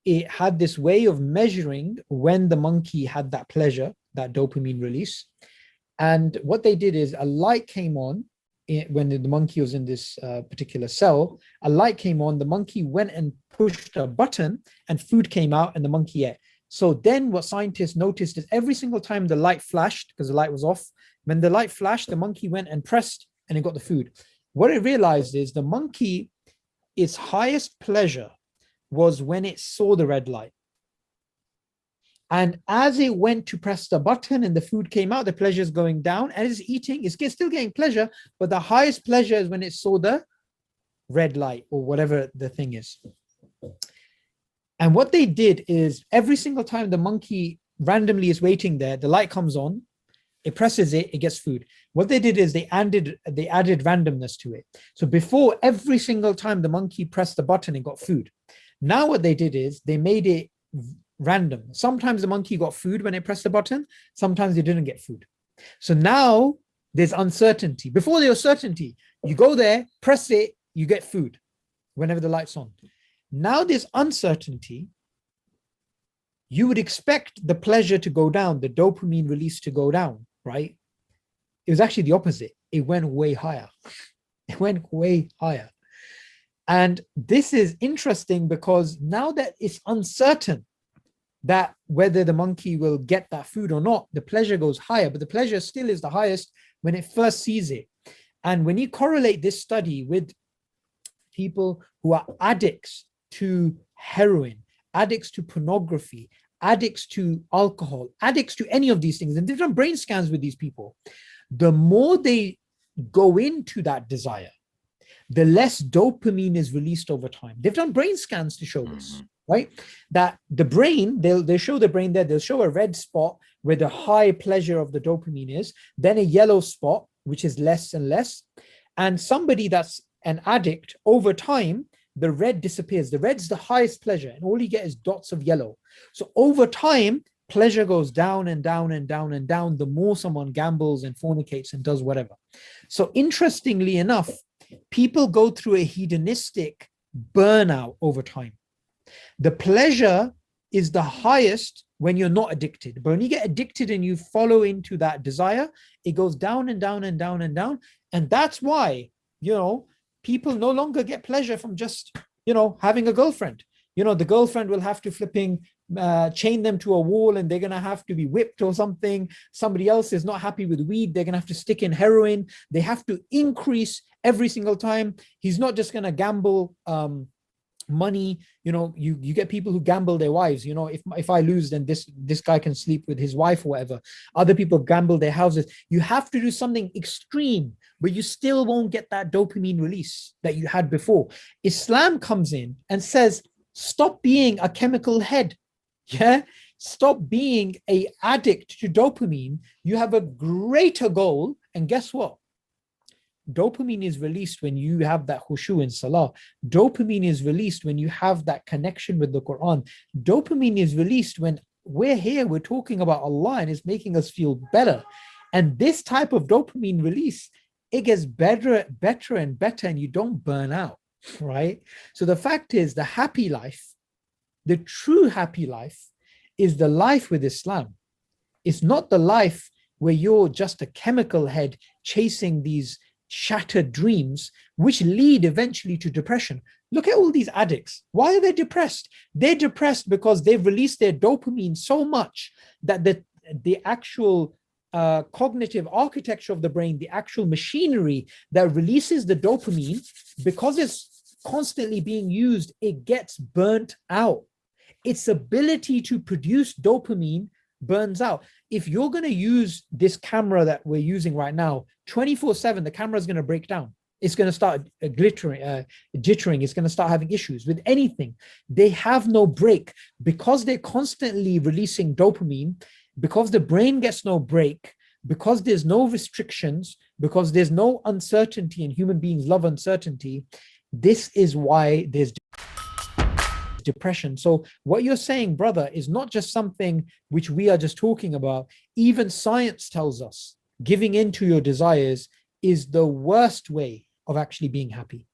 it had this way of measuring when the monkey had that pleasure, that dopamine release. And what they did is a light came on when the monkey was in this particular cell. A light came on, the monkey went and pushed a button and food came out and the monkey ate. So then what scientists noticed is every single time the light flashed, because the light was off, when the light flashed, the monkey went and pressed and it got the food. What it realized is the monkey, its highest pleasure was when it saw the red light. And as it went to press the button and the food came out, the pleasure is going down. As it's eating, it's still getting pleasure, but the highest pleasure is when it saw the red light or whatever the thing is. And what they did is every single time the monkey randomly is waiting there, the light comes on, it presses it, it gets food. What they did is they added randomness to it. So before, every single time the monkey pressed the button, it got food. Now what they did is they made it random. Sometimes the monkey got food when it pressed the button, sometimes they didn't get food. So now there's uncertainty. Before there was certainty, you go there, press it, you get food whenever the light's on. Now there's uncertainty. You would expect the pleasure to go down, the dopamine release to go down, right? It was actually the opposite. It went way higher. It went way higher. And this is interesting because now that it's uncertain that whether the monkey will get that food or not, the pleasure goes higher, but the pleasure still is the highest when it first sees it. And when you correlate this study with people who are addicts to heroin, addicts to pornography, addicts to alcohol, addicts to any of these things, and they've done brain scans with these people, the more they go into that desire, the less dopamine is released over time. They've done brain scans to show this, right? That the brain, they'll show the brain there, they'll show a red spot where the high pleasure of the dopamine is, then a yellow spot, which is less and less. And somebody that's an addict, over time, the red disappears. The red's the highest pleasure, and all you get is dots of yellow. So over time, pleasure goes down and down and down and down, the more someone gambles and fornicates and does whatever. So interestingly enough, people go through a hedonistic burnout over time. The pleasure is the highest when you're not addicted. But when you get addicted and you follow into that desire, it goes down and down and down and down. And that's why, people no longer get pleasure from just, having a girlfriend. The girlfriend will have to chain them to a wall and they're going to have to be whipped or something. Somebody else is not happy with weed. They're going to have to stick in heroin. They have to increase every single time. He's not just going to gamble money. You get people who gamble their wives. If I lose, then this guy can sleep with his wife or whatever. Other people gamble their houses. You have to do something extreme, but you still won't get that dopamine release that you had before. Islam comes in and says, stop being a chemical head. Yeah. Stop being an addict to dopamine. You have a greater goal. And guess what? Dopamine is released when you have that khushu in salah. Dopamine is released when you have that connection with the Quran. Dopamine is released when we're here, we're talking about Allah and it's making us feel better. And this type of dopamine release, it gets better and better, and you don't burn out, right? So the fact is, the happy life, the true happy life, is the life with Islam. It's not the life where you're just a chemical head chasing these shattered dreams, which lead eventually to depression. Look at all these addicts. Why are they depressed? They're depressed because they've released their dopamine so much that the actual cognitive architecture of the brain, the actual machinery that releases the dopamine, because it's constantly being used, it gets burnt out. Its ability to produce dopamine burns out. If you're going to use this camera that we're using right now 24/7, the camera is going to break down. It's going to start jittering. It's going to start having issues with anything. They have no break because they're constantly releasing dopamine, because the brain gets no break, because there's no restrictions, because there's no uncertainty, and human beings love uncertainty. This is why there's depression. So what you're saying, brother, is not just something which we are just talking about. Even science tells us giving in to your desires is the worst way of actually being happy.